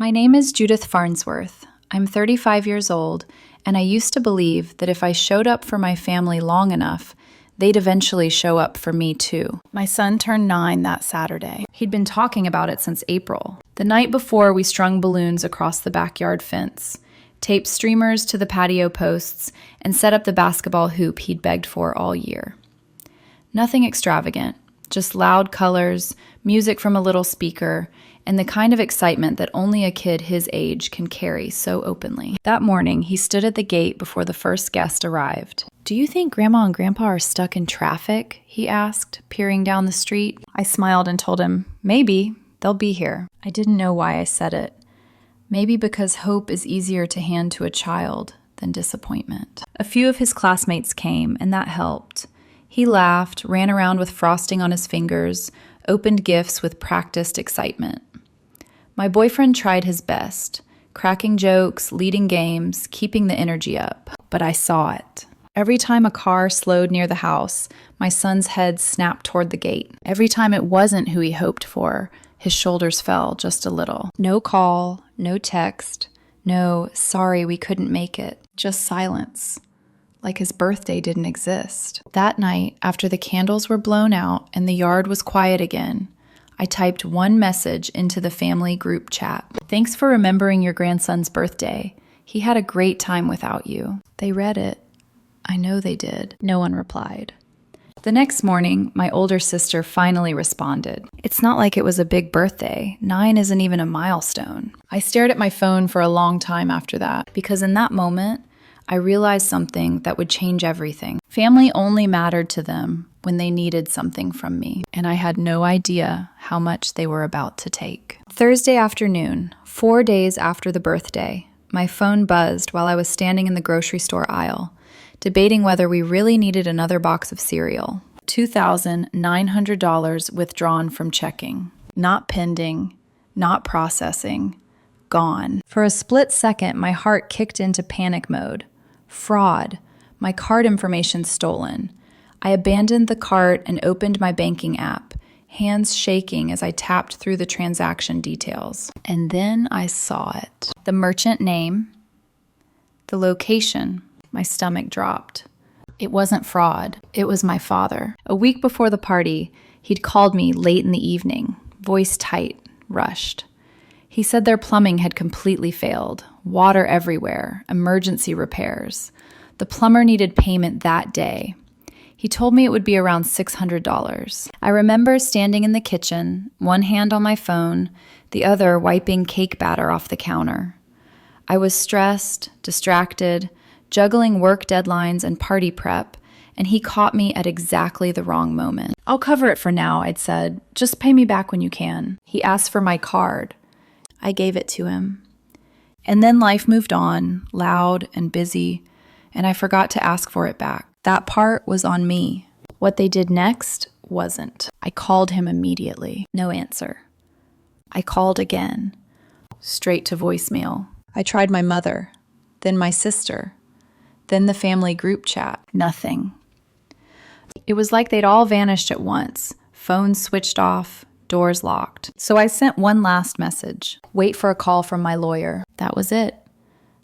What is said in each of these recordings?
My name is Judith Farnsworth. I'm 35 years old, and I used to believe that if I showed up for my family long enough, they'd eventually show up for me too. My son turned 9 that Saturday. He'd been talking about it since April. The night before, we strung balloons across the backyard fence, taped streamers to the patio posts, and set up the basketball hoop he'd begged for all year. Nothing extravagant, just loud colors, music from a little speaker, and the kind of excitement that only a kid his age can carry so openly. That morning, he stood at the gate before the first guest arrived. "Do you think Grandma and Grandpa are stuck in traffic?" he asked, peering down the street. I smiled and told him, "Maybe. They'll be here." I didn't know why I said it. Maybe because hope is easier to hand to a child than disappointment. A few of his classmates came, and that helped. He laughed, ran around with frosting on his fingers, opened gifts with practiced excitement. My boyfriend tried his best, cracking jokes, leading games, keeping the energy up. But I saw it. Every time a car slowed near the house, my son's head snapped toward the gate. Every time it wasn't who he hoped for, his shoulders fell just a little. No call, no text, no "sorry, we couldn't make it," just silence. Like his birthday didn't exist. That night, after the candles were blown out and the yard was quiet again, I typed one message into the family group chat. "Thanks for remembering your grandson's birthday. He had a great time without you." They read it. I know they did. No one replied. The next morning, my older sister finally responded. It's not like it was a big birthday. 9 isn't even a milestone. I stared at my phone for a long time after that, because in that moment, I realized something that would change everything. Family only mattered to them when they needed something from me, and I had no idea how much they were about to take. Thursday afternoon, 4 days after the birthday, my phone buzzed while I was standing in the grocery store aisle, debating whether we really needed another box of cereal. $2,900 withdrawn from checking. Not pending, not processing, gone. For a split second, my heart kicked into panic mode. Fraud. My card information stolen. I abandoned the cart and opened my banking app, hands shaking as I tapped through the transaction details. And then I saw it. The merchant name, the location. My stomach dropped. It wasn't fraud. It was my father. A week before the party, he'd called me late in the evening, voice tight, rushed. He said their plumbing had completely failed, water everywhere, emergency repairs. The plumber needed payment that day. He told me it would be around $600. I remember standing in the kitchen, one hand on my phone, the other wiping cake batter off the counter. I was stressed, distracted, juggling work deadlines and party prep, and he caught me at exactly the wrong moment. "I'll cover it for now," I'd said. "Just pay me back when you can." He asked for my card. I gave it to him. And then life moved on, loud and busy, and I forgot to ask for it back. That part was on me. What they did next wasn't. I called him immediately. No answer. I called again. Straight to voicemail. I tried my mother, then my sister, then the family group chat. Nothing. It was like they'd all vanished at once. Phones switched off, doors locked. So I sent one last message. Wait for a call from my lawyer. That was it.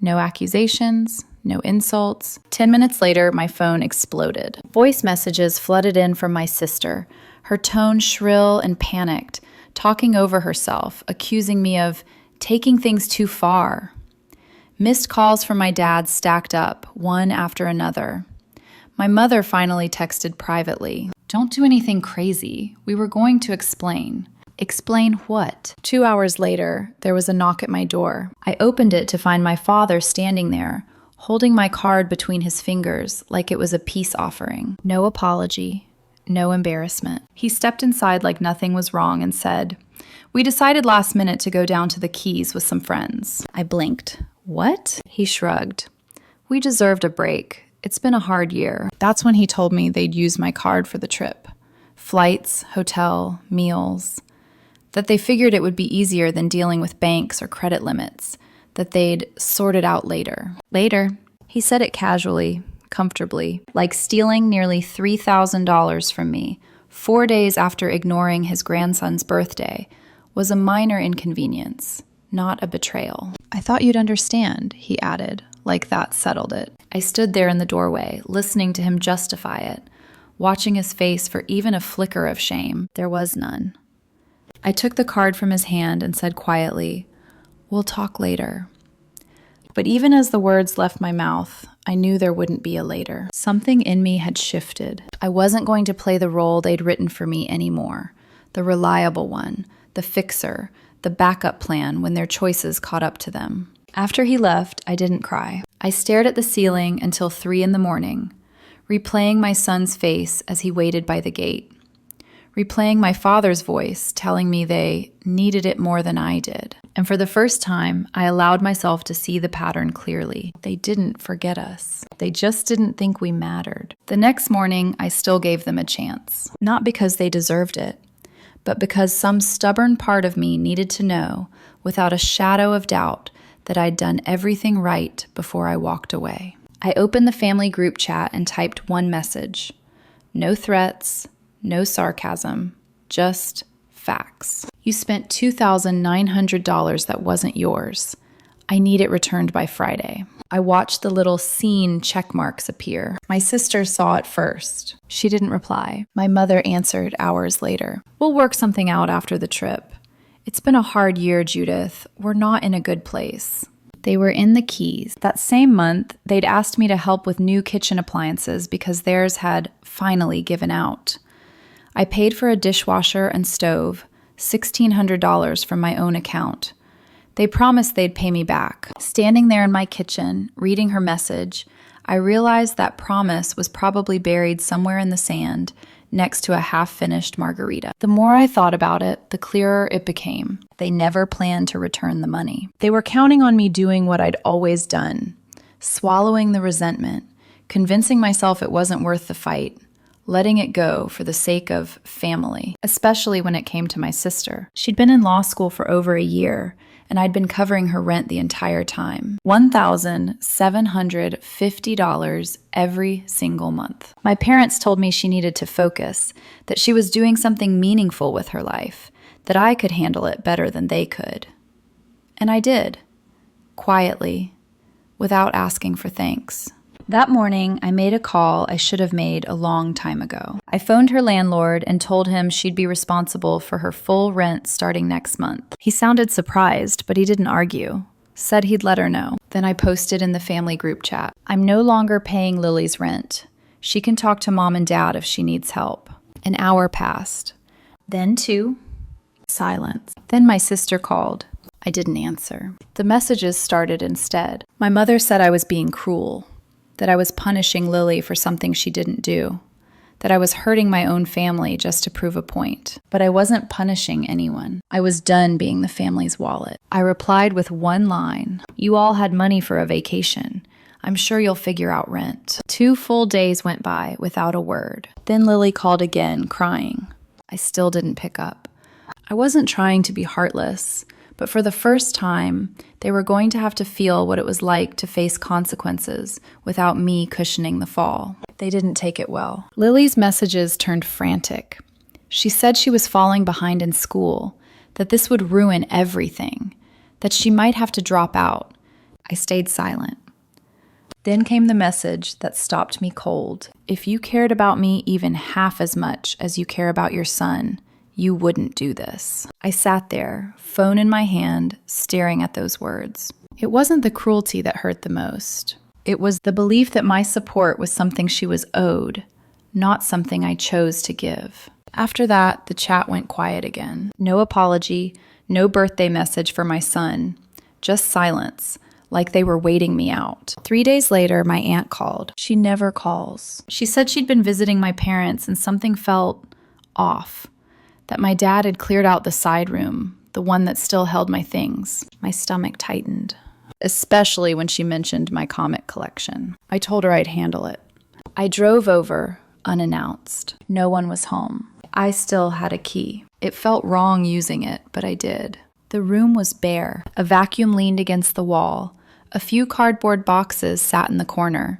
No accusations, no insults. 10 minutes later, my phone exploded. Voice messages flooded in from my sister, her tone shrill and panicked, talking over herself, accusing me of taking things too far. Missed calls from my dad stacked up, one after another. My mother finally texted privately. "Don't do anything crazy. We were going to explain." Explain what? 2 hours later, there was a knock at my door. I opened it to find my father standing there, holding my card between his fingers like it was a peace offering. No apology, no embarrassment. He stepped inside like nothing was wrong and said, "We decided last minute to go down to the Keys with some friends." I blinked. "What?" He shrugged. "We deserved a break. It's been a hard year." That's when he told me they'd use my card for the trip. Flights, hotel, meals. That they figured it would be easier than dealing with banks or credit limits. That they'd sort it out later. Later. He said it casually, comfortably, like stealing nearly $3,000 from me 4 days after ignoring his grandson's birthday was a minor inconvenience. not a betrayal. I thought you'd understand, he added, like that settled it. I stood there in the doorway, listening to him justify it, watching his face for even a flicker of shame. There was none. I took the card from his hand and said quietly, "We'll talk later." But even as the words left my mouth, I knew there wouldn't be a later. Something in me had shifted. I wasn't going to play the role they'd written for me anymore. The reliable one, the fixer, the backup plan when their choices caught up to them. After he left, I didn't cry. I stared at the ceiling until 3 a.m, replaying my son's face as he waited by the gate. Replaying my father's voice telling me they needed it more than I did. And for the first time, I allowed myself to see the pattern clearly. They didn't forget us. They just didn't think we mattered. The next morning, I still gave them a chance. Not because they deserved it, but because some stubborn part of me needed to know, without a shadow of doubt, that I'd done everything right before I walked away. I opened the family group chat and typed one message. No threats, no sarcasm, just facts. You spent $2,900 that wasn't yours. I need it returned by Friday. I watched the little seen check marks appear. My sister saw it first. She didn't reply. My mother answered hours later. We'll work something out after the trip. It's been a hard year, Judith. We're not in a good place. They were in the Keys. That same month, they'd asked me to help with new kitchen appliances because theirs had finally given out. I paid for a dishwasher and stove, $1,600 from my own account. They promised they'd pay me back. Standing there in my kitchen, reading her message, I realized that promise was probably buried somewhere in the sand next to a half-finished margarita. The more I thought about it, the clearer it became. They never planned to return the money. They were counting on me doing what I'd always done, swallowing the resentment, convincing myself it wasn't worth the fight, letting it go for the sake of family, especially when it came to my sister. She'd been in law school for over a year, and I'd been covering her rent the entire time. $1,750 every single month. My parents told me she needed to focus, that she was doing something meaningful with her life, that I could handle it better than they could. And I did, quietly, without asking for thanks. That morning, I made a call I should have made a long time ago. I phoned her landlord and told him she'd be responsible for her full rent starting next month. He sounded surprised, but he didn't argue. Said he'd let her know. Then I posted in the family group chat, "I'm no longer paying Lily's rent. She can talk to Mom and Dad if she needs help." An hour passed. Then 2. Silence. Then my sister called. I didn't answer. The messages started instead. My mother said I was being cruel, that I was punishing Lily for something she didn't do, that I was hurting my own family just to prove a point. But I wasn't punishing anyone. I was done being the family's wallet. I replied with one line, "You all had money for a vacation. I'm sure you'll figure out rent." 2 full days went by without a word. Then Lily called again, crying. I still didn't pick up. I wasn't trying to be heartless, but for the first time, they were going to have to feel what it was like to face consequences without me cushioning the fall. They didn't take it well. Lily's messages turned frantic. She said she was falling behind in school, that this would ruin everything, that she might have to drop out. I stayed silent. Then came the message that stopped me cold. If you cared about me even half as much as you care about your son, you wouldn't do this. I sat there, phone in my hand, staring at those words. It wasn't the cruelty that hurt the most. It was the belief that my support was something she was owed, not something I chose to give. After that, the chat went quiet again. No apology, no birthday message for my son, just silence, like they were waiting me out. 3 days later, my aunt called. She never calls. She said she'd been visiting my parents and something felt off. That my dad had cleared out the side room, the one that still held my things. My stomach tightened, especially when she mentioned my comic collection. I told her I'd handle it. I drove over, unannounced. No one was home. I still had a key. It felt wrong using it, but I did. The room was bare. A vacuum leaned against the wall. A few cardboard boxes sat in the corner.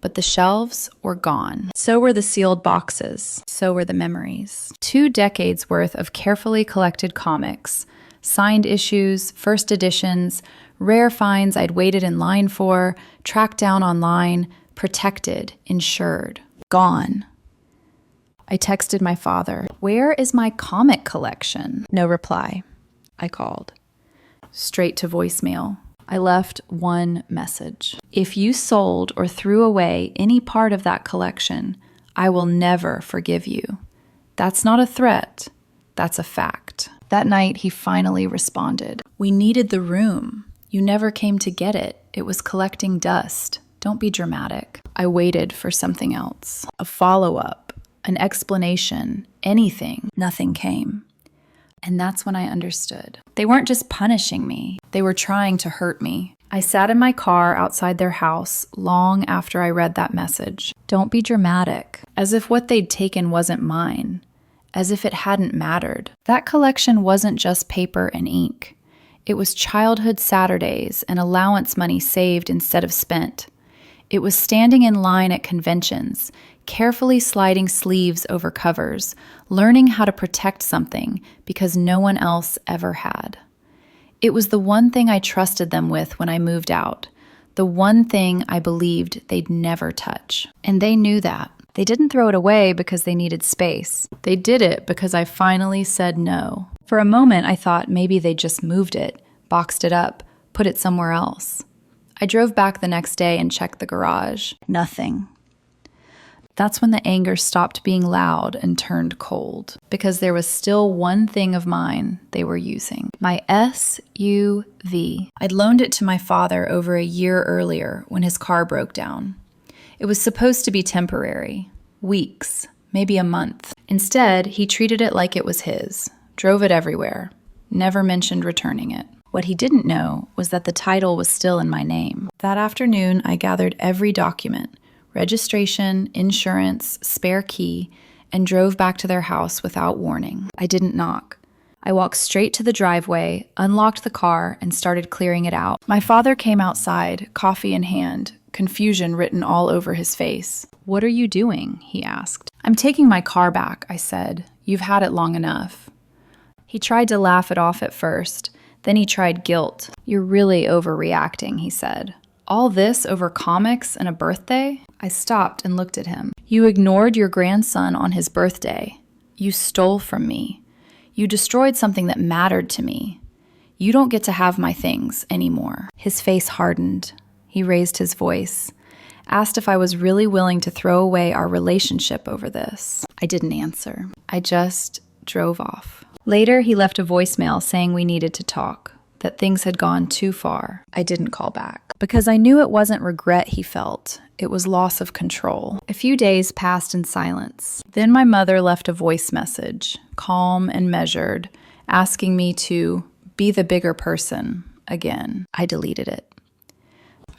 But the shelves were gone. So were the sealed boxes. So were the memories. 2 decades worth of carefully collected comics, Signed issues, first editions, rare finds I'd waited in line for, tracked down online, protected, insured. Gone. I texted my father, "Where is my comic collection?" No reply. I called. Straight to voicemail. I left one message. "If you sold or threw away any part of that collection, I will never forgive you. That's not a threat. That's a fact." That night, he finally responded. "We needed the room. You never came to get it. It was collecting dust. Don't be dramatic." I waited for something else. A follow-up, an explanation, anything. Nothing came. And that's when I understood. They weren't just punishing me. They were trying to hurt me. I sat in my car outside their house long after I read that message. Don't be dramatic. As if what they'd taken wasn't mine. As if it hadn't mattered. That collection wasn't just paper and ink. It was childhood Saturdays and allowance money saved instead of spent. It was standing in line at conventions, carefully sliding sleeves over covers, learning how to protect something because no one else ever had. It was the one thing I trusted them with when I moved out, the one thing I believed they'd never touch. And they knew that. They didn't throw it away because they needed space. They did it because I finally said no. For a moment, I thought maybe they just moved it, boxed it up, put it somewhere else. I drove back the next day and checked the garage. Nothing. That's when the anger stopped being loud and turned cold, because there was still one thing of mine they were using. My SUV. I'd loaned it to my father over a year earlier when his car broke down. It was supposed to be temporary, weeks, maybe a month. Instead, he treated it like it was his, drove it everywhere, never mentioned returning it. What he didn't know was that the title was still in my name. That afternoon, I gathered every document, registration, insurance, spare key, and drove back to their house without warning. I didn't knock. I walked straight to the driveway, unlocked the car, and started clearing it out. My father came outside, coffee in hand, confusion written all over his face. "What are you doing?" he asked. "I'm taking my car back," I said. "You've had it long enough." He tried to laugh it off at first. Then he tried guilt. "You're really overreacting," he said. "All this over comics and a birthday?" I stopped and looked at him. "You ignored your grandson on his birthday. You stole from me. You destroyed something that mattered to me. You don't get to have my things anymore." His face hardened. He raised his voice, asked if I was really willing to throw away our relationship over this. I didn't answer. I just drove off. Later, he left a voicemail saying we needed to talk, that things had gone too far. I didn't call back because I knew it wasn't regret he felt. It was loss of control. A few days passed in silence. Then my mother left a voice message, calm and measured, asking me to be the bigger person again. I deleted it.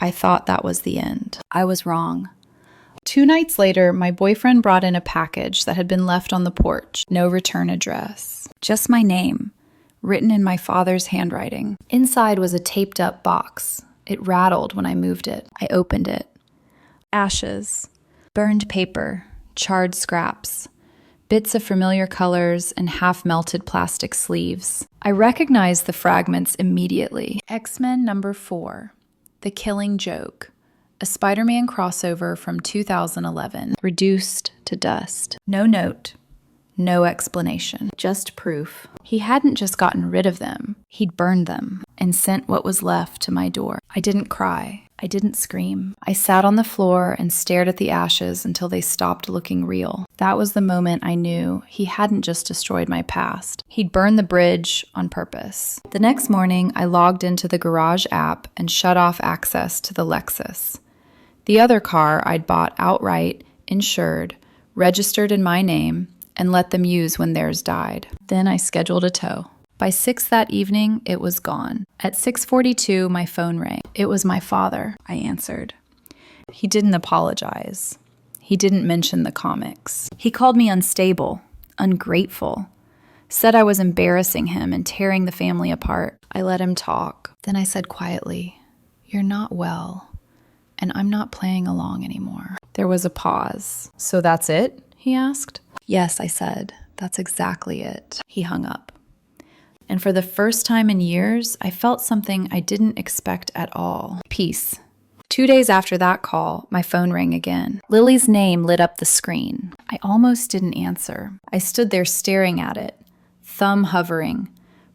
I thought that was the end. I was wrong. 2 nights later, my boyfriend brought in a package that had been left on the porch. No return address. Just my name, written in my father's handwriting. Inside was a taped-up box. It rattled when I moved it. I opened it. Ashes, burned paper, charred scraps, bits of familiar colors and half-melted plastic sleeves. I recognized the fragments immediately. X-Men #4. The Killing Joke, a Spider-Man crossover from 2011, reduced to dust. No note, no explanation, just proof. He hadn't just gotten rid of them, he'd burned them and sent what was left to my door. I didn't cry, I didn't scream. I sat on the floor and stared at the ashes until they stopped looking real. That was the moment I knew he hadn't just destroyed my past. He'd burned the bridge on purpose. The next morning, I logged into the garage app and shut off access to the Lexus. The other car I'd bought outright, insured, registered in my name, and let them use when theirs died. Then I scheduled a tow. By 6 that evening, it was gone. At 6:42, my phone rang. It was my father, I answered. He didn't apologize. He didn't mention the comics. He called me unstable, ungrateful, said I was embarrassing him and tearing the family apart. I let him talk. Then I said quietly, "You're not well, and I'm not playing along anymore." There was a pause. "So that's it?" he asked. "Yes," I said. "That's exactly it." He hung up. And for the first time in years, I felt something I didn't expect at all. Peace. 2 days after that call, my phone rang again. Lily's name lit up the screen. I almost didn't answer. I stood there staring at it, thumb hovering,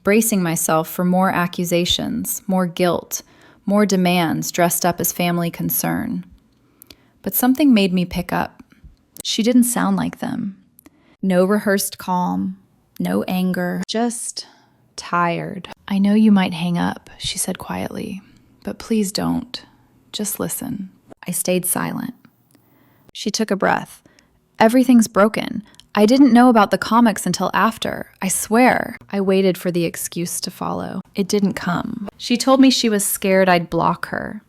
bracing myself for more accusations, more guilt, more demands dressed up as family concern. But something made me pick up. She didn't sound like them. No rehearsed calm, no anger, just tired. I know you might hang up, she said quietly, but please don't. Just listen. I stayed silent. She took a breath. Everything's broken. I didn't know about the comics until after. I swear. I waited for the excuse to follow. It didn't come. She told me she was scared I'd block her,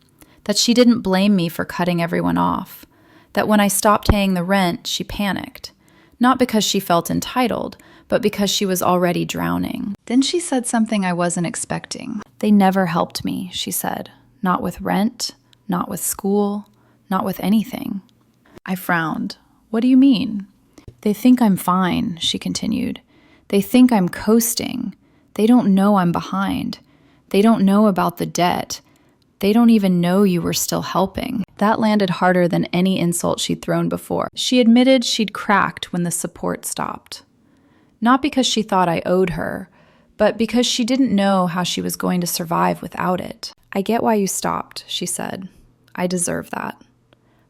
that she didn't blame me for cutting everyone off, that when I stopped paying the rent, she panicked. Not because she felt entitled, but because she was already drowning. Then she said something I wasn't expecting. They never helped me, she said. Not with rent, not with school, not with anything. I frowned. What do you mean? They think I'm fine, she continued. They think I'm coasting. They don't know I'm behind. They don't know about the debt. They don't even know you were still helping. That landed harder than any insult she'd thrown before. She admitted she'd cracked when the support stopped. Not because she thought I owed her, but because she didn't know how she was going to survive without it. I get why you stopped, she said. I deserve that.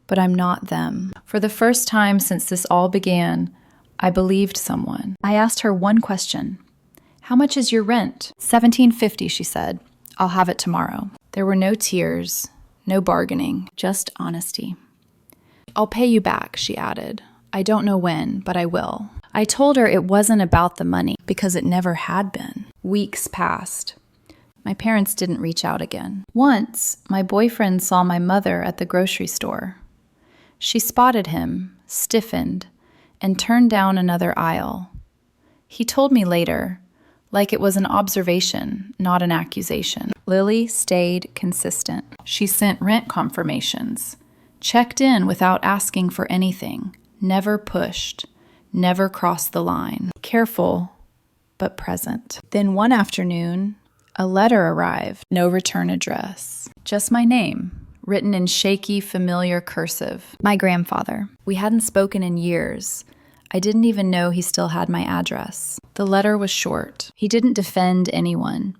But I'm not them. For the first time since this all began, I believed someone. I asked her one question. How much is your rent? $17.50, she said. I'll have it tomorrow. There were no tears, no bargaining, just honesty. I'll pay you back, she added. I don't know when, but I will. I told her it wasn't about the money, because it never had been. Weeks passed. My parents didn't reach out again. Once, my boyfriend saw my mother at the grocery store. She spotted him, stiffened, and turned down another aisle. He told me later, like it was an observation, not an accusation. Lily stayed consistent. She sent rent confirmations, checked in without asking for anything, never pushed, never crossed the line. Careful, but present. Then one afternoon, a letter arrived. No return address. Just my name, written in shaky, familiar cursive. My grandfather. We hadn't spoken in years. I didn't even know he still had my address. The letter was short. He didn't defend anyone,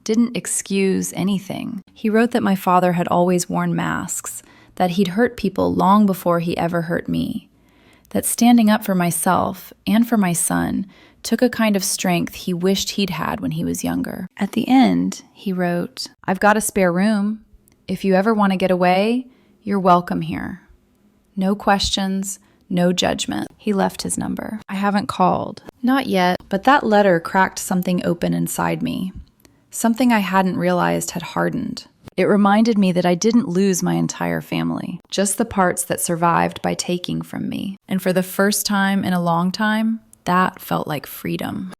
didn't excuse anything. He wrote that my father had always worn masks, that he'd hurt people long before he ever hurt me, that standing up for myself and for my son took a kind of strength he wished he'd had when he was younger. At the end, he wrote, I've got a spare room. If you ever want to get away, you're welcome here. No questions, no judgment. He left his number. I haven't called. Not yet, but that letter cracked something open inside me. Something I hadn't realized had hardened. It reminded me that I didn't lose my entire family, just the parts that survived by taking from me. And for the first time in a long time, that felt like freedom.